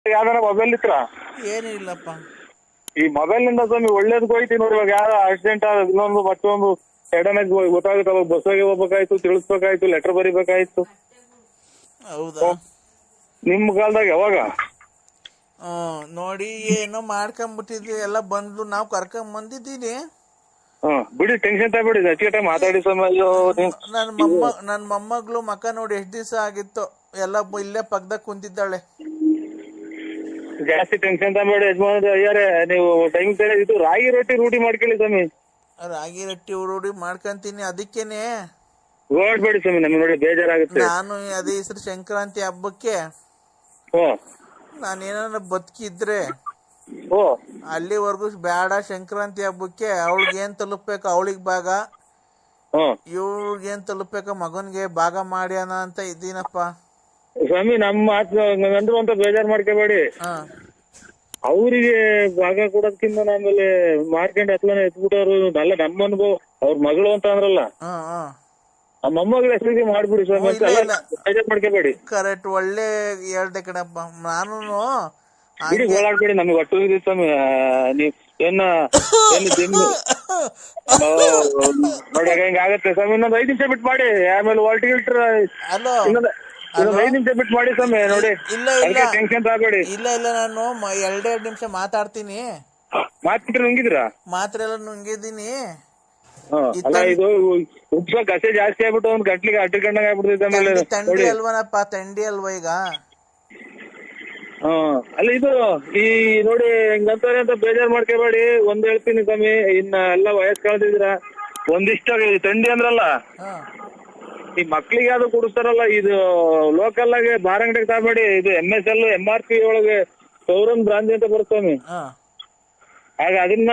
ಯಾವ್ದಾರ ಮೊಬೈಲ್ ಇತ್ರ ಏನೂ ಇಲ್ಲಪ್ಪ. ಈ ಮೊಬೈಲ್ ನಿಂದ ಸ್ವಾಮಿ ಒಳ್ಳೇದಕ್ಕೆ ಹೋಯ್ತಿ ನೋಡಿ. ಇವಾಗ ಯಾರ ಆಕ್ಸಿಡೆಂಟ್ ಇನ್ನೊಂದು ಮತ್ತೊಂದು ಸಡನ್ ಆಗಿ ಗೊತ್ತಾಗುತ್ತೆ. ಅವಾಗ ಬಸ್ಸಾಗಿ ಹೋಗ್ಬೇಕಾಯ್ತು, ತಿಳಿಸ್ಬೇಕಾಯ್ತು, ಲೆಟರ್ ಬರಿಬೇಕಾಯ್ತು. ಹೌದಾ? ನಿಮ್ ಕಾಲದಾಗ ಯಾವಾಗ ನೋಡಿ ಏನೋ ಮಾಡ್ಕೊಂಬಿಟ್ಟಿದ್ವಿ ಎಲ್ಲ ಬಂದು ನಾವು ಕರ್ಕೊಂಡ್ ಬಂದಿದ್ದೀನಿ. ಬಿಡಿ, ಟೆನ್ಷನ್ ತಗೊಬಿಡಿ, ಹೆಚ್ಚಿಗೆ ಮಾತಾಡಿ ಸ್ವಾಮಿ. ಅಯ್ಯೋ ನನ್ ಮೊಮ್ಮಗಳು ಮಕ್ಕ ನೋಡಿ ಎಷ್ಟ್ ದಿವಸ ಆಗಿತ್ತು, ಎಲ್ಲ ಇಲ್ಲೇ ಪಕ್ಕದಾಗ ಕುಂತಿದ್ದಾಳೆ. ಜಾಸ್ತಿ ಟೆನ್ಷನ್ ತಗೊಬೇಡಿ ಯಜಮಾನ ಅಯ್ಯಾರೆ. ನೀವು ಟೈಮ್ ಇದು ರಾಗಿ ರೊಟ್ಟಿ ರೂಢಿ ಮಾಡ್ಕೊಳ್ಳಿ ಸ್ವಾಮಿ. ರಾಗಿ ರೊಟ್ಟಿ ರೂಢಿ ಮಾಡ್ಕೊಂತೀನಿ, ಅದಕ್ಕೇನೆ ಓಡ್ಬೇಡಿ ಸ್ವಾಮಿ, ನಮ್ಗೆ ನೋಡಿ ಬೇಜಾರಾಗುತ್ತೆ. ನಾನು ಅದೇ ಹೆಸರು ಸಂಕ್ರಾಂತಿ ಹಬ್ಬಕ್ಕೆ ನಾನೇನ ಬದುಕಿದ್ರೆ ಅಲ್ಲಿವರೆಗೂ ಬೇಡ, ಸಂಕ್ರಾಂತಿ ಹಬ್ಬಕ್ಕೆ ಅವಳಿಗೆ ಏನ್ ತಲುಪ್ಬೇಕು ಅವಳಿಗೆ ಭಾಗ, ಇವ್ಳಿಗೇನ್ ತಲುಪ್ಬೇಕು ಮಗನ್ಗೆ ಭಾಗ ಮಾಡ್ಯಾನ ಅಂತ ಇದ್ದೀನಪ್ಪ ಸ್ವಾಮಿ. ನಮ್ಮ ಮಾತು ಅಂತ ಬೇಜಾರ್ ಮಾಡ್ಕೋಬೇಡಿ. ಅವ್ರಿಗೆ ಭಾಗ ಕೊಡೋದ್ಕಿಂತ ಆಮೇಲೆ ಮಾರ್ಕೆಂಡ್ ಹತ್ಲನ ಎತ್ಬಿಟ್ಟವ್ರು ಅಲ್ಲ. ನಮ್ಮ ಅನುಭವ ಅವ್ರ ಮಗಳು ಅಂತ ಅಂದ್ರಲ್ಲ, ಆ ಮೊಮ್ಮಗಳ ಹೆಸರಿಗೆ ಮಾಡ್ಬಿಡಿ ಸ್ವಾಮಿ, ಬೇಜಾರ್ ಮಾಡ್ಕೋಬೇಡಿ. ಕರೆಕ್ಟ್, ಒಳ್ಳೆ ಹೇಳ್ದೆ ಕಣಪ್ಪ. ನಾನು ಬಿಡಿ, ಓಡಾಡ್ಬೇಡಿ, ನಮ್ಗೆ ಒಟ್ಟು ಇದೆ ಸ್ವಾಮಿ. ನೀವ್ ನೋಡಿ ಹಿಂಗಾಗತ್ತೆ ಸ್ವಾಮಿ. ಇನ್ನೊಂದ್ 5 ನಿಮಿಷ ಬಿಟ್ಟು ಮಾಡಿ, ಆಮೇಲೆ ಹೊಲ್ಟಿಗಿಟ್ರ ಇನ್ನೊಂದ್ 5 ನಿಮಿಷ ಬಿಟ್ಟು ಮಾಡಿ ಸ್ವಾಮಿ. ನೋಡಿ ಟೆನ್ಷನ್ ತಗೋಬೇಡಿ. ಇಲ್ಲ ನಾನು 2 ನಿಮಿಷ ಮಾತಾಡ್ತೀನಿ. ಮಾತ್ರ ನುಂಗಿದ್ರ? ಮಾತ್ರ ಎಲ್ಲ ನುಂಗಿದ್ದೀನಿ. ಅಲ್ಲ, ಇದು ಉಪ್ಸ ಕಸೆ ಜಾಸ್ತಿ ಆಗ್ಬಿಟ್ಟು ಒಂದ್ ಗಂಟ್ಲಿಗೆ ಅಟ್ಟಿಕೊಂಡಂಗ ಆಗ್ಬಿಡ್ತೈತೆ. ತಂಡಿ ಅಲ್ವನಪ್ಪ, ತಂಡಿ ಅಲ್ವಾ ಈಗ. ಅಲ್ಲ ಇದು ಈ ನೋಡಿ ಹಿಂಗಂತಾರೆ ಅಂತ ಬೇಜಾರ್ ಮಾಡ್ಕೋಬೇಡಿ. ಒಂದ್ ಹೇಳ್ತೀನಿ ಸ್ವಾಮಿ, ಇನ್ನ ಎಲ್ಲ ವಯಸ್ಸು ಕಳೆದಿದ್ರ ಒಂದಿಷ್ಟ ತಂಡಿ ಅಂದ್ರಲ್ಲ, ಈ ಮಕ್ಳಿಗೆ ಯಾವ್ದು ಕುಡಿಸ್ತಾರಲ್ಲ, ಇದು ಲೋಕಲ್ ಆಗಿ ಬಾರ್ ಅಂಗಡಿಗೆ ತಗಬೇಡಿ. ಇದು MSL MRP ಒಳಗೆ ಸೌರನ್ ಬ್ರಾಂದಿ ಅಂತ ಬರ್ತಸ್ವಾಮಿ. ಆಗ ಅದನ್ನ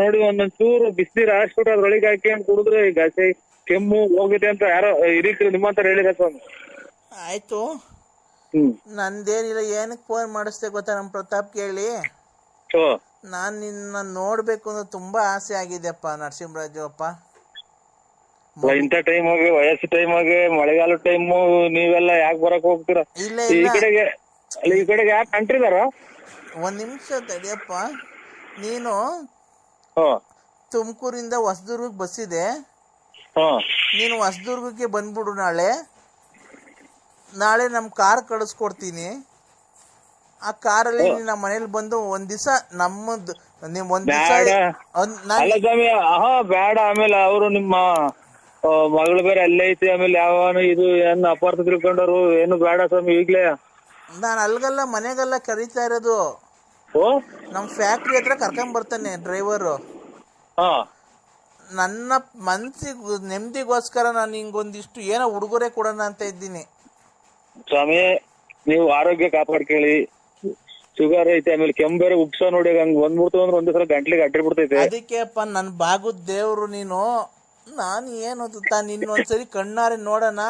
ನೋಡಿ ಒಂದೊಂದ್ ಚೂರು ಬಿಸಿನೀರು ಹಾಕ್ಬಿಟ್ಟು ಅದ್ರೊಳಗೆ ಹಾಕಿ ಕುಡಿದ್ರೆ ಈಗ ಕೆಮ್ಮು ಹೋಗುತ್ತೆ ಅಂತ ಯಾರೋ ಹಿರಿಕರು ನಿಮ್ಮಂತರ ಹೇಳಿದ ಸ್ವಾಮಿ. ಆಯ್ತು, ನಂದೇನಿಲ್ಲ. ಏನಕ್ಕೆ ಫೋನ್ ಮಾಡಿಸ್ದೆ ಗೊತ್ತಾ ನಮ್ ಪ್ರತಾಪ್ ಕೇಳಿ? ನಾನ್ ನಿನ್ನ ನೋಡ್ಬೇಕು ಅಂದ್ರೆ ತುಂಬಾ ಆಸೆ ಆಗಿದೆಪ್ಪ ನರಸಿಂಹರಾಜು ಅಪ್ಪ. ಇಂಥ ಟೈಮ್ ಆಗಿ, ವಯಸ್ಸು ಟೈಮ್ ಆಗಿ, ಮಳೆಗಾಲ ಟೈಮು, ನೀವೆಲ್ಲ ಯಾಕೆ ಬರಕ್ ಹೋಗ್ತೀರಾ ಈ ಕಡೆಗೆ? ಈ ಕಡೆಗೆ ಯಾಕೆ ಅಂಟಿದಾರ? ಒಂದ್ ನಿಮಿಷ ತಡಿಯಪ್ಪ. ನೀನು ತುಮಕೂರಿಂದ ಹೊಸದುರ್ಗಕ್ಕೆ ಬಸ್ ಇದೆ, ನೀನು ಹೊಸದುರ್ಗಕ್ಕೆ ಬಂದ್ಬಿಡು. ನಾಳೆ ನಮ್ ಕಾರ್ ಕಳಿಸ್ಕೊಡ್ತೀನಿ. ಆ ಕಾರಲ್ಲಿ ನಮ್ಮ ಮನೇಲಿ ಬಂದು ಒಂದ್ ದಿವಸ ನಮ್ಮದ್ ಬೇಡ. ಆಮೇಲೆ ಅವರು ನಿಮ್ಮ ಮಗಳು ಬೇರೆ ಅಲ್ಲೇ ಐತಿ. ಆಮೇಲೆ ಯಾವನು ಇದು ಏನ್ ಅಪಾರ್ಥ ತಿಳ್ಕೊಂಡವ್ರು, ಏನು ಬೇಡ ಸ್ವಾಮಿ ಈಗ್ಲೇ. ನಾನ್ ಅಲ್ಗಲ್ಲ, ಮನೆಗೆಲ್ಲ ಕರೀತಾ ಇರೋದು. ನಮ್ ಫ್ಯಾಕ್ಟ್ರಿ ಹತ್ರ ಕರ್ಕೊಂಡ್ ಬರ್ತಾನೆ ಡ್ರೈವರ್. ನನ್ನ ಮನ್ಸಿಗೆ ನೆಮ್ಮದಿಗೋಸ್ಕರ ನಾನು ಹಿಂಗೊಂದಿಷ್ಟು ಏನೋ ಉಡುಗೊರೆ ಕೊಡೋಣ ಅಂತ ಇದ್ದೀನಿ ಸ್ವಾಮಿ. ನೀವು ಆರೋಗ್ಯ ಕಾಪಾಡ್ಕೊಳ್ಳಿ. ಶುಗರ್ ಐತೆ, ಆಮೇಲೆ ಕೆಮ್ಮು ಬೇರೆ ಉಪ್ಸ ನೋಡಿ ಹಂಗ್ ಬಂದ್ಬಿಡ್ತು ಅಂದ್ರೆ ಒಂದ್ ಸಲ ಗಂಟ್ಲಿಗೆ ಅಡ್ಡಿಬಿಡ್ತೈತೆ. ಅದಕ್ಕೆ ಅಪ್ಪ ನನ್ ಬಾಗುದ್ ದೇವ್ರು ನೀನು. ನಾನು ಏನು ನಿನ್ನೊಂದ್ಸರಿ ಕಣ್ಣಾರೆ ನೋಡೋಣ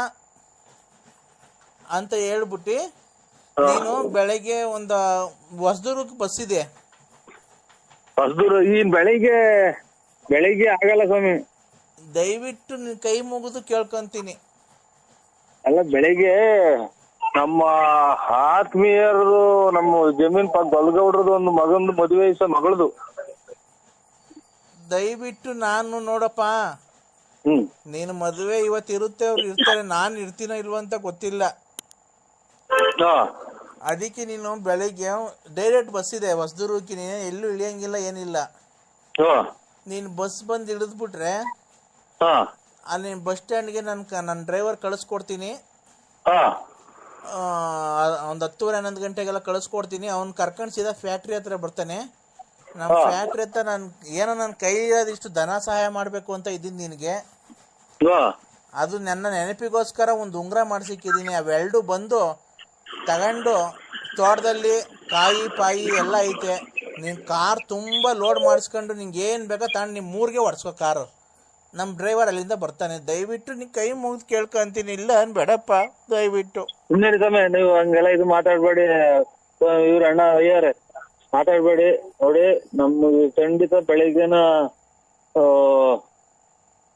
ಅಂತ ಹೇಳ್ಬಿಟ್ಟು ನೀನು ಬೆಳಗ್ಗೆ ಒಂದು ಹೊಸದುರ್ಗಕ್ಕೆ ಬಸ್ ಇದೆ. ಹೊಸದುರ್ಗ ಈ ಬೆಳಿಗ್ಗೆ ಆಗಲ್ಲ ಸ್ವಾಮಿ. ದಯವಿಟ್ಟು ನಿನ್ ಕೈ ಮುಗಿದು ಕೇಳ್ಕೊಂತೀನಿ. ಅಲ್ಲ, ಬೆಳಿಗ್ಗೆ ನಮ್ಮ ಆತ್ಮೀಯರು ನಮ್ಮ ಜಮೀನ್ ಬಲ್ಗೌಡ್ರದ್ದು ಒಂದು ಮಗಂದು ಮದುವೆ ಮಗಳದು. ದಯವಿಟ್ಟು ನಾನು ನೋಡಪ್ಪ, ನೀನು ಮದುವೆ ಇವತ್ತು ಇರುತ್ತೆ, ಅವ್ರು ಇರ್ತಾರೆ, ನಾನು ಇರ್ತೀನೋ ಇಲ್ವ ಅಂತ ಗೊತ್ತಿಲ್ಲ. ಅದಕ್ಕೆ ನೀನು ಬೆಳಿಗ್ಗೆ ಡೈರೆಕ್ಟ್ ಬಸ್ ಇದೆ ಹೊಸದುರ್ಗಕ್ಕೆ, ನೀನು ಎಲ್ಲೂ ಇಳಿಯಂಗಿಲ್ಲ, ಏನಿಲ್ಲ. ನೀನು ಬಸ್ ಬಂದು ಇಳಿದ್ಬಿಟ್ರೆ ಅಲ್ಲಿ ಬಸ್ ಸ್ಟ್ಯಾಂಡ್ಗೆ ನನ್ನ ಡ್ರೈವರ್ ಕಳಿಸ್ಕೊಡ್ತೀನಿ. ಒಂದು 10:30-11 ಗಂಟೆಗೆಲ್ಲ ಕಳಿಸ್ಕೊಡ್ತೀನಿ. ಅವ್ನು ಕರ್ಕೊಂಡು ಸೀದಾ ಫ್ಯಾಕ್ಟ್ರಿ ಹತ್ರ ಬರ್ತಾನೆ. ನಮ್ಮ ಫ್ಯಾಕ್ಟ್ರಿ ಹತ್ರ ನನ್ನ ಕೈ ಇಷ್ಟು ಧನ ಸಹಾಯ ಮಾಡಬೇಕು ಅಂತ ಇದ್ದೀನಿ ನಿನಗೆ. ಅದು ನನ್ನ ನೆನಪಿಗೋಸ್ಕರ ಒಂದು ಉಂಗುರ ಮಾಡಿಸಿಕ್ಕಿದ್ದೀನಿ. ಅವೆರಡು ಬಂದು ತಗೊಂಡು ತೋಟದಲ್ಲಿ ಕಾಯಿ ಪಾಯಿ ಎಲ್ಲ ಐತೆ, ನಿನ್ ಕಾರ್ ತುಂಬಾ ಲೋಡ್ ಮಾಡಿಸ್ಕೊಂಡು ನಿಂಗೆ ಏನ್ ಬೇಕೋ ತಗೊಂಡು ನಿಮ್ಮ ಊರಿಗೆ ಹೊಡ್ಸ್ಕೊ ಕಾರು. ನಮ್ಮ ಡ್ರೈವರ್ ಅಲ್ಲಿಂದ ಬರ್ತಾನೆ. ದಯವಿಟ್ಟು ನೀ ಕೈ ಮುಗಿದು ಕೇಳ್ಕೊಂತೀನಿ. ಇಲ್ಲ ಅನ್ಬೇಡಪ್ಪ ದಯವಿಟ್ಟು. ನೀವು ಹಂಗೆಲ್ಲ ಇದು ಮಾತಾಡ್ಬೇಡಿ. ಇವ್ರ ಅಣ್ಣ ಅಯ್ಯಾರೆ ಮಾತಾಡ್ಬೇಡಿ. ನೋಡಿ, ನಮ್ಗೆ ಖಂಡಿತ ಬೆಳಿಗ್ಗೆನ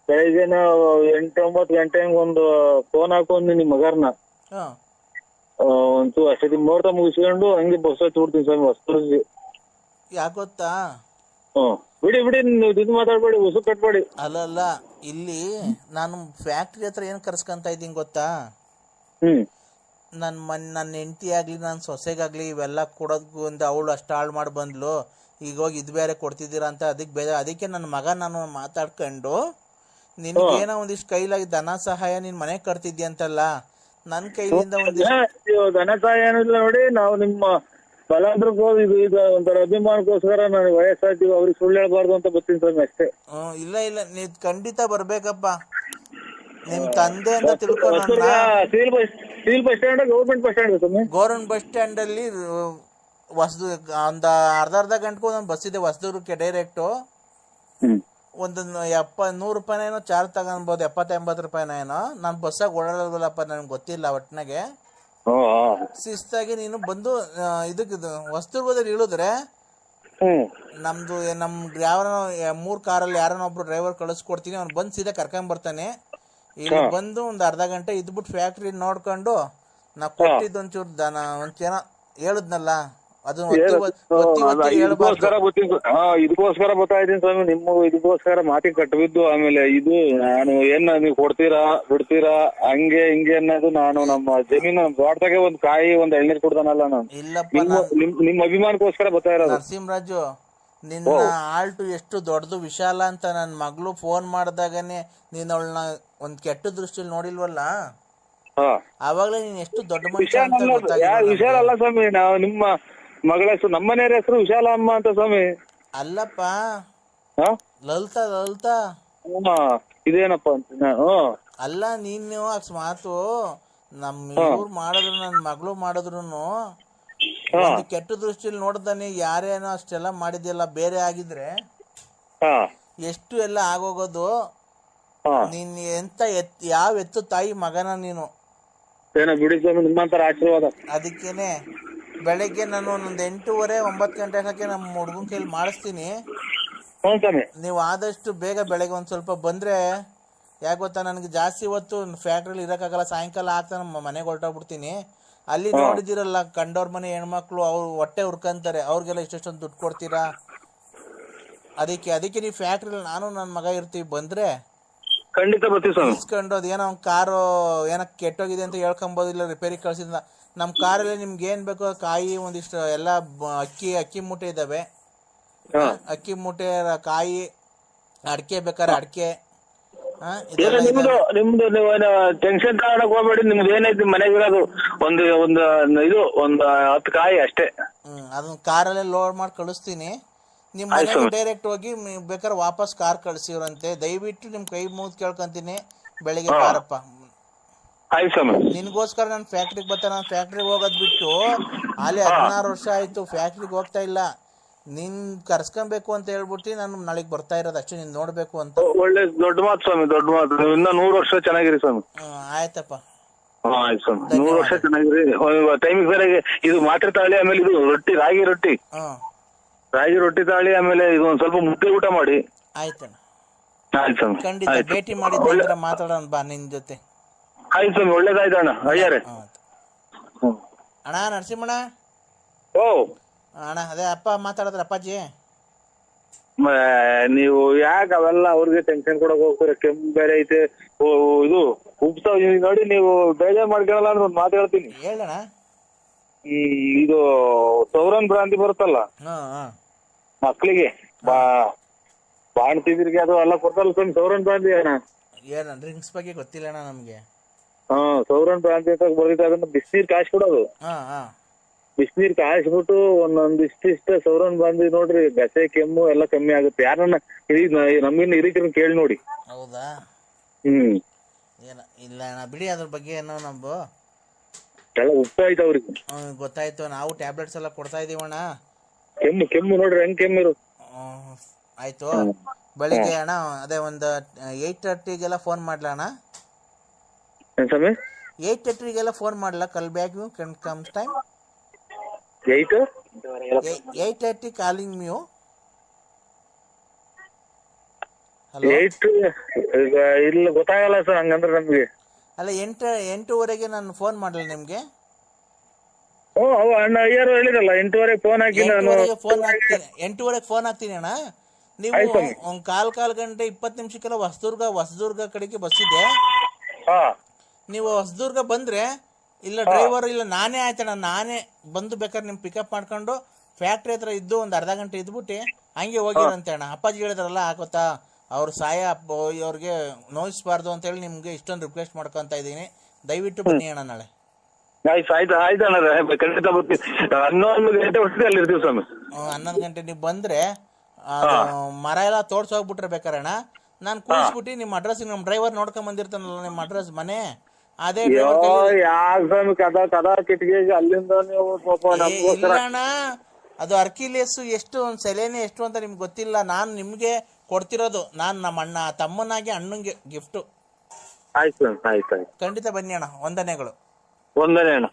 8-9 ಗಂಟೆ ಒಂದು ಫೋನ್ ಹಾಕೊಂಡು ನಿಮ್ ಮಗರ್ನ ಒಂಚೂರು ಅಷ್ಟೊತ್ತಿಗೆ ಮುಹೂರ್ತ ಮುಗಿಸ್ಕೊಂಡು ಹಂಗೆ ಬಸ್ ಹತ್ತಿ ಬಿಡ್ತೀನಿ ಸ್ವಾಮಿ ಹೊಸದುರ್ಗಕ್ಕೆ. ಯಾಕೊತ್ತಾ, ಬಿಡಿ ಬಿಡಿ, ನೀವು ಇದು ಮಾತಾಡ್ಬೇಡಿ, ಉಸು ಕಟ್ಬೇಡಿ. ಅಲ್ಲ ಇಲ್ಲಿ ನಾನು ಫ್ಯಾಕ್ಟ್ರಿ ಹತ್ರ ಏನು ಕರ್ಸ್ಕೊಂತ ಇದ್ದೀನಿ ಗೊತ್ತಾ? ನನ್ನ ಹೆಂಡತಿ ಆಗ್ಲಿ ನನ್ನ ಸೊಸೆಗಾಗ್ಲಿ ಇವೆಲ್ಲ ಕೊಡೋದು ಒಂದು ಅವಳು ಅಷ್ಟು ಹಾಳು ಮಾಡಿ ಬಂದ್ಲು, ಈಗ ಹೋಗಿ ಇದು ಬೇರೆ ಕೊಡ್ತಿದ್ದೀರಾ ಅಂತ ಅದಕ್ಕೆ ಬೇಜಾರು. ಅದಕ್ಕೆ ನನ್ನ ಮಗ ನಾನು ಮಾತಾಡ್ಕೊಂಡು ನಿನ್ಗೇನೋ ಒಂದಿಷ್ಟು ಕೈಲಾಗಿ ಧನ ಸಹಾಯ ನೀನ್ ಮನೆ ಕಟ್ತಿದ್ಯ ಅಂತಲ್ಲ, ನನ್ನ ಕೈಲಿಂದ ಒಂದಿಷ್ಟು ಧನ ಸಹಾಯ ಏನಿಲ್ಲ ನೋಡಿ. ನಾವು ನಿಮ್ಮ ಬಲಾದ್ರಕ್ಕೆ ಹೋಗಿ ಈಗ ಒಂಥರ ಅಭಿಮಾನಕ್ಕೋಸ್ಕರ ನಾನು ವಯಸ್ಸಾಗ್ತೀವಿ, ಅವ್ರಿಗೆ ಸುಳ್ಳು ಹೇಳ್ಬಾರ್ದು ಅಂತ ಬರ್ತೀನಿ ಸ್ವಾಮಿ ಅಷ್ಟೇ. ಇಲ್ಲ ನೀವ್ ಖಂಡಿತ ಬರ್ಬೇಕಪ್ಪ. ನಿಮ್ ತಂದೆ ಅಂತ ತಿಳ್ಕೊಂಡು civil bus stand government bus stand ಸ್ವಾಮಿ. ಗೌರ್ಮೆಂಟ್ ಬಸ್ ಸ್ಟ್ಯಾಂಡ್ ಅಲ್ಲಿ ಹೊಸದು ಒಂದು ಅರ್ಧ ಗಂಟೆಗೂ ಒಂದೊಂದು ಬಸ್ ಇದೆ ಹೊಸದುರ್ಗಕ್ಕೆ ಡೈರೆಕ್ಟು. ಒಂದು 100 ರೂಪಾಯಿನೇನೋ ಚಾರ್ಜ್ ತಗೊಬೋದು, 70-80 ರೂಪಾಯಿನೇನೋ. ನಾನು ಬಸ್ಸಾಗ ಓಡಾಡೋದಲ್ಲಪ್ಪ, ನನಗೆ ಗೊತ್ತಿಲ್ಲ ಒಟ್ಟಿನಾಗೆ. ಶಿಸ್ತಾಗಿ ನೀನು ಬಂದು ಇದಕ್ಕೆ ಹೊಸದುರ್ಗದಲ್ಲಿ ಇಳಿದ್ರೆ ನಮ್ದು ಯಾವ 3 ಕಾರಲ್ಲಿ ಯಾರನ್ನ ಒಬ್ರು ಡ್ರೈವರ್ ಕಳಿಸ್ಕೊಡ್ತೀನಿ, ಅವ್ನು ಬಂದು ಸೀದಾ ಕರ್ಕೊಂಡ್ ಬರ್ತಾನೆ. ಇಲ್ಲಿ ಬಂದು ಒಂದು ಅರ್ಧ ಗಂಟೆ ಇದ್ಬಿಟ್ಟು ಫ್ಯಾಕ್ಟ್ರಿ ನೋಡ್ಕೊಂಡು ನಾ ಕೊಟ್ಟಿದ್ದು ಒಂಚೂರು ದನ ಒಂಚೇನ ಹೇಳಿದ್ನಲ್ಲ ಅದನ್ನ ಇದಕ್ಕೋಸ್ಕರ ಬರ್ತಾ ಇದ್ದೀನಿ ಸ್ವಾಮಿ. ನಿಮ್ಮ ಇದಕ್ಕೋಸ್ಕರ ಮಾತಿ ಕಟ್ಟಬಿದ್ದು ಆಮೇಲೆ ಇದು ನಾನು ಏನ್ ನೀವು ಕೊಡ್ತೀರಾ ಬಿಡ್ತೀರಾ ಹಂಗೆ ಹಿಂಗೆ ಅನ್ನೋದು, ನಾನು ನಮ್ಮ ಜಮೀನು ನಮ್ಮ ತೋಟದಾಗೆ ಒಂದ್ ಕಾಯಿ ಒಂದ್ ಎಳ್ನೀರ್ ಕೊಡ್ತಾನಲ್ಲ ನಾನು. ನಿಮ್ ಅಭಿಮಾನಕ್ಕೋಸ್ಕರ ಬರ್ತಾ ಇರೋದು. ನರಸಿಂಹರಾಜು, ನಿನ್ನ ಆಲ್ಟು ಎಷ್ಟು ದೊಡ್ಡದು ವಿಶಾಲ ಅಂತ ನನ್ನ ಮಗಳು ಫೋನ್ ಮಾಡಿದಾಗನೆ ನೀನ್ ಅವಳನ್ನ ಒಂದ್ ಕೆಟ್ಟ ದೃಷ್ಟಿಯಲ್ಲಿ ನೋಡಿಲ್ವಲ್ಲ, ಅವಾಗ್ಲೇ ನೀನ್ ಎಷ್ಟು ದೊಡ್ಡ ಮನುಷ್ಯ ಅಂತ ಗೊತ್ತಾಗಿಲ್ಲ. ವಿಶಾಲ ಅಲ್ಲ ಸ್ವಾಮಿ, ನಾವು ನಿಮ್ಮ ಮಗಳ ಹೆಸರು, ನಮ್ಮ ಮನೆಯವ್ರ ಹೆಸರು ವಿಶಾಲ ಅಮ್ಮ ಅಂತ ಸ್ವಾಮಿ. ಅಲ್ಲಪ್ಪ, ಲಲಿತಾ ಇದೇನಪ್ಪ ಅಂತ. ಅಲ್ಲ ನೀನು ಅಕಸ್ಮಾತು ಇವ್ರು ಮಾಡಿದ್ರು ನನ್ನ ಮಗಳು ಮಾಡಿದ್ರು ಕೆಟ್ಟ ದೃಷ್ಟಿಯಲ್ಲಿ ನೋಡ್ದಾನೆ ಯಾರೇನೋ ಅಷ್ಟೆಲ್ಲ ಮಾಡಿದ್ಯಲ್ಲ, ಬೇರೆ ಆಗಿದ್ರೆ ಎಷ್ಟು ಎಲ್ಲ ಆಗೋಗೋದು. ನೀನ್ ಎಂತ ಯಾವ ಎತ್ತು ತಾಯಿ ಮಗನ ನೀನು. ಬಿಡಿ ಸ್ವಾಮಿ, ನಿಮ್ಮಂತರ ಆಶೀರ್ವಾದ. ಅದಕ್ಕೇನೆ ಬೆಳಗ್ಗೆ ನಾನು ಒಂದೊಂದು 8:30-9 ಗಂಟೆ ಹಾಕಿ ನಮ್ಮ ಹುಡುಗನ ಕೈಲಿ ಮಾಡಿಸ್ತೀನಿ. ನೀವು ಆದಷ್ಟು ಬೇಗ ಬೆಳಗ್ಗೆ ಒಂದ್ ಸ್ವಲ್ಪ ಬಂದ್ರೆ, ಯಾಕೆ ಗೊತ್ತಾ, ನನಗೆ ಜಾಸ್ತಿ ಹೊತ್ತು ಫ್ಯಾಕ್ಟ್ರಿಲಿ ಇರಕ್ಕಾಗಲ್ಲ. ಸಾಯಂಕಾಲ ಆಗ್ತಾ ನಮ್ಮ ಮನೆಗೆ ಹೊರಟೋಗ್ಬಿಡ್ತೀನಿ. ಅಲ್ಲಿ ನೋಡಿದಿರಲ್ಲ ಕಂಡವ್ರ ಮನೆ ಹೆಣ್ಮಕ್ಳು, ಅವ್ರು ಹೊಟ್ಟೆ ಹುರ್ಕಂತಾರೆ, ಅವ್ರಿಗೆಲ್ಲ ಇಷ್ಟೊಂದು ದುಡ್ಡು ಕೊಡ್ತೀರಾ? ಅದಕ್ಕೆ ನೀವು ಫ್ಯಾಕ್ಟ್ರಿಲಿ ನಾನು ನನ್ನ ಮಗ ಇರ್ತೀವಿ, ಬಂದ್ರೆ ಖಂಡಿತ ಇಸ್ಕೊಂಡು ಅದೇನೋ ಕಾರು ಏನೋ ಕೆಟ್ಟೋಗಿದೆ ಅಂತ ಹೇಳ್ಕೊಂಬೋದಿಲ್ಲ, ರಿಪೇರಿ ಕಳ್ಸಿದ. ನಮ್ಮ ಕಾರಲ್ಲಿ ನಿಮ್ಗೆ ಏನ್ ಬೇಕೋ ಕಾಯಿ ಒಂದಿಷ್ಟು ಎಲ್ಲ ಅಕ್ಕಿ ಮೂಟೆ ಇದಾವೆ, ಅಕ್ಕಿ ಮೂಟೆ, ಕಾಯಿ, ಅಡಿಕೆ ಬೇಕಾದ್ರೆ ಅಡಿಕೆ. ನಿಮ್ದು ನೀವು ಟೆನ್ಷನ್ ತಗೊಳಕ್ ಹೋಗ್ಬೇಡಿ. ನಿಮ್ದು ಏನೈತಿ ಮನೆಗಿರೋದು ಒಂದು 10 ಕಾಯಿ ಅಷ್ಟೇ. ಅದನ್ನ ಕಾರಲ್ಲೇ ಲೋಡ್ ಮಾಡಿ ಕಳಿಸ್ತೀನಿ. ನಿಮ್ ಮನೆಗೆ ಡೈರೆಕ್ಟ್ ಹೋಗಿ ಬೇಕಾದ್ರೆ ವಾಪಸ್ ಕಾರ್ ಕಳ್ಸಿವ್ರಂತೆ. ದಯವಿಟ್ಟು ನಿಮ್ ಕೈ ಮುಗಿದು ಕೇಳ್ಕೊಂತೀನಿ, ಬೆಳಿಗ್ಗೆ ಬಾರಪ್ಪ. ನಿನ್ಗೋಸ್ಕರ ನಾನು ಫ್ಯಾಕ್ಟ್ರಿಗೆ ಬರ್ತಾನೆ. ನಾನು ಫ್ಯಾಕ್ಟ್ರಿಗೆ ಹೋಗೋದ್ ಬಿಟ್ಟು ಅಲ್ಲಿ 16 ವರ್ಷ ಆಯ್ತು ಫ್ಯಾಕ್ಟ್ರಿಗೆ ಹೋಗ್ತಾ ಇಲ್ಲ. ನೀನ್ ಕರ್ಸ್ಕೊಬೇಕು ಅಂತ ಹೇಳ್ಬಿಟ್ಟು ನಾನು ನಾಳೆಗೆ ಬರ್ತಾ ಇರೋದು ಅಷ್ಟೇ, ನೀನ್ ನೋಡ್ಬೇಕು ಅಂತ. ಒಳ್ಳೆ ದೊಡ್ಡ ಮಾತು ಸ್ವಾಮಿ, ದೊಡ್ಡ ಮಾತು. ಇನ್ನ 100 ವರ್ಷ ಚೆನ್ನಾಗಿರಿ ಸ್ವಾಮಿ. ಆಯ್ತಪ್ಪ, ಆಯ್ತು ಸ್ವಾಮಿ, 100 ವರ್ಷ ಚೆನ್ನಾಗಿರಿ. ಟೈಮಿಗೆ ಬೇರೆ ಇದು ಮಾತ್ರೆ ತಾಳಿ, ಆಮೇಲೆ ಇದು ರೊಟ್ಟಿ, ರಾಗಿ ರೊಟ್ಟಿ ತಾಳಿ, ಆಮೇಲೆ ಇದು ಒಂದ್ ಸ್ವಲ್ಪ ಮುದ್ದೆ ಊಟ ಮಾಡಿ. ಆಯ್ತಣ್ಣ, ಆಯ್ತು ಸ್ವಾಮಿ. ಖಂಡಿತ ಭೇಟಿ ಮಾಡಿದ್ರೆ ಮಾತಾಡೋಣ ಬಾ ನಿನ್ ಜೊತೆ. ಆಯ್ತು ಸ್ವಾಮಿ, ಒಳ್ಳೇದಾಯ್ತಣ್ಣ. ಅಯ್ಯಾರೆ ಅಣ್ಣ, ನರಸಿಂಹಣ್ಣ. ಅಣ್ಣ, ಅದೇ ಅಪ್ಪ ಮಾತಾಡಿದ್ರ ಅಪ್ಪಾಜಿ. ನೀವು ಯಾಕೆ ಅವೆಲ್ಲ ಅವ್ರಿಗೆ ಟೆನ್ಷನ್ ಕೊಡಕ್ ಹೋಗ್ತೀರ? ಕೆಮ್ಮು ಬೇರೆ ಐತೆ, ಇದು ಉಪ್ತಾವ ನೋಡಿ. ನೀವು ಬೇಜಾರ್ ಮಾಡ್ಕೊಳಲ್ಲ ಅಂದ್ರೆ ಒಂದ್ ಮಾತು ಹೇಳ್ತೀನಿ. ಹೇಳಣ್ಣ. ಇದು ಸೌರನ್ ಭ್ರಾಂತಿ ಬರುತ್ತಲ್ಲ ಮಕ್ಳಿಗೆ, ಬಾಣ್ತಿದ್ರಿಗೆ ಅದು ಎಲ್ಲ ಕೊಡ್ತಲ್ಲ ಸ್ವಾಮಿ, ಸೌರನ್ ಭ್ರಾಂತಿ ಅಣ್ಣ. ಏನ ಡ್ರಿಂಕ್ಸ್ ಬಗ್ಗೆ ಗೊತ್ತಿಲ್ಲ ಅಣ್ಣ ನಮ್ಗೆ. ಸೌರನ್ ಭ್ರಾಂತಿ ಅಂತ ಬರ್ದಿದೆ. ಅದನ್ನ ಬಿಸಿನೀರ್ ಕಾಯಿಸಿ ಕೊಡೋದು. ಬಿಸಿನೀರ್ ಕಾಯಿಸ್ಬಿಟ್ಟು ಒಂದೊಂದಿಷ್ಟ ಸೌರನ್ ಭ್ರಾಂತಿ ನೋಡ್ರಿ, ಬೆಸೆ ಕೆಮ್ಮು ಎಲ್ಲ ಕಮ್ಮಿ ಆಗುತ್ತೆ. ಯಾರನ್ನ ನಮ್ಗಿನ್ನ ಹಿರಿಕರನ್ನ ಕೇಳಿ ನೋಡಿ. ಹೌದಾ? ಇಲ್ಲ ಅಣ್ಣ ಬಿಡಿ, ಅದ್ರ ಬಗ್ಗೆ ಏನೋ ನಮ್ದು ಎಲ್ಲ ಉಪ್ಪಾಯ್ತು ಅವ್ರಿಗೆ. ಗೊತ್ತಾಯ್ತು, ನಾವು ಟ್ಯಾಬ್ಲೆಟ್ಸ್ ಎಲ್ಲ ಕೊಡ್ತಾ ಇದೀವಣ್ಣ. ಕೆಮ್ಮು ನೋಡ್ರಿ ಹೆಂಗ್ ಕೆಮ್ಮಿರು. ಆಯ್ತು, ಬೆಳಿಗ್ಗೆ ಅಣ್ಣ ಅದೇ ಒಂದು 8:30ಗೆಲ್ಲ ಫೋನ್ ಮಾಡ್ಲಾ ಅಣ್ಣ? 8:30ಗೆಲ್ಲ ಫೋನ್ ಮಾಡ್ಲಾ? Call back you can come time 8:30 calling ಮ್ಯೂ. ಇಲ್ಲ ಗೊತ್ತಾಗಲ್ಲ ಸರ್, ಹಂಗಂದ್ರೆ ನಮ್ಗೆ. ಅಲ್ಲ 8:00 ನಾನು ಫೋನ್ ಮಾಡಲ್ಲ ನಿಮ್ಗೆ? ಅವ ಅಣ್ಣ ಅಯ್ಯರು ಹೇಳಿರಲ್ಲ 8:30 ಫೋನ್ ಹಾಕಿ ನಾನು 8:30 ಫೋನ್ ಹಾಕ್ತೀನಿ ಅಣ್ಣ. ನೀವು ಒಂದ್ ಕಾಲ್ ಗಂಟೆ 20 ನಿಮಿಷಕ್ಕೆಲ್ಲ ಹೊಸದುರ್ಗ ಕಡೆಗೆ ಬಸ್ ಇದೆ. ಹಾ ನೀವು ಹೊಸದುರ್ಗ ಬಂದ್ರೆ ಇಲ್ಲ ಡ್ರೈವರ್ ಇಲ್ಲ ನಾನೇ ಆಯ್ತಣ್ಣ, ನಾನೇ ಬಂದು ಬೇಕಾದ್ರೆ ನಿಮ್ ಪಿಕಪ್ ಮಾಡ್ಕೊಂಡು ಫ್ಯಾಕ್ಟ್ರಿ ಹತ್ರ ಇದ್ದು ಒಂದ್ ಅರ್ಧ ಗಂಟೆ ಇದ್ಬಿಟ್ಟು ಹಂಗೆ ಹೋಗಿರಂತೆ ಅಣ್ಣ. ಅಪ್ಪಾಜಿ ಹೇಳಿದ್ರಲ್ಲ ಗೊತ್ತಾ, ಅವ್ರ ಅವ್ರಿಗೆ ನೋಯಿಸ್ಬಾರ್ದು ಅಂತ ಹೇಳಿ ನಿಮ್ಗೆ ಇಷ್ಟೊಂದು ರಿಕ್ವೆಸ್ಟ್ ಮಾಡ್ಕೊಂತ ಇದೀನಿ, ದಯವಿಟ್ಟು ಬನ್ನಿ ಅಣ್ಣ ನಾಳೆ. ಆಯ್ತಣ್ಣ, ಖಂಡಿತ ಬರ್ತೀವಿ. 11 ಗಂಟೆ ಹೊತ್ತಿಗೆ ಅಲ್ಲಿ ಇರ್ತೀವಿ ಸ್ವಾಮಿ. 11 ಗಂಟೆ ನೀವು ಬಂದ್ರೆ ಮರ ಎಲ್ಲ ತೋಡ್ಸೋಗ್ಬಿಟ್ರೆ ಬೇಕಾರಣ್ಣ, ನಾನು ಕೂರಿಸ್ಬಿಟ್ಟು ನಿಮ್ಮ ಅಡ್ರೆಸ್ ನಮ್ಮ ಡ್ರೈವರ್ ನೋಡ್ಕೊಂಡ್ ಬಂದಿರ್ತಾನಲ್ಲ ನಿಮ್ಮ ಅಡ್ರೆಸ್ ಮನೆ, ಅದೇ ಸ್ವಾಮಿ ಕದಾ ಕಿಟಕಿಗೆ ಅಲ್ಲಿಂದ ನೀವು ಅಣ್ಣ. ಅದು ಅರ್ಕಿಲೇಸು ಎಷ್ಟು ಒಂದು ಸೆಲೆನೆ ಎಷ್ಟು ಅಂತ ನಿಮ್ಗೆ ಗೊತ್ತಿಲ್ಲ. ನಾನು ನಿಮ್ಗೆ ಕೊಡ್ತಿರೋದು, ನಾನು ನಮ್ಮ ತಮ್ಮನಾಗಿ ಅಣ್ಣಂಗೆ ಗಿಫ್ಟು. ಆಯ್ತು ಆಯ್ತು. ಖಂಡಿತ ಬನ್ನಿ ಅಣ್ಣ, ವಂದನೆಗಳು. ಒಂದನೇ ಅಣ್ಣ.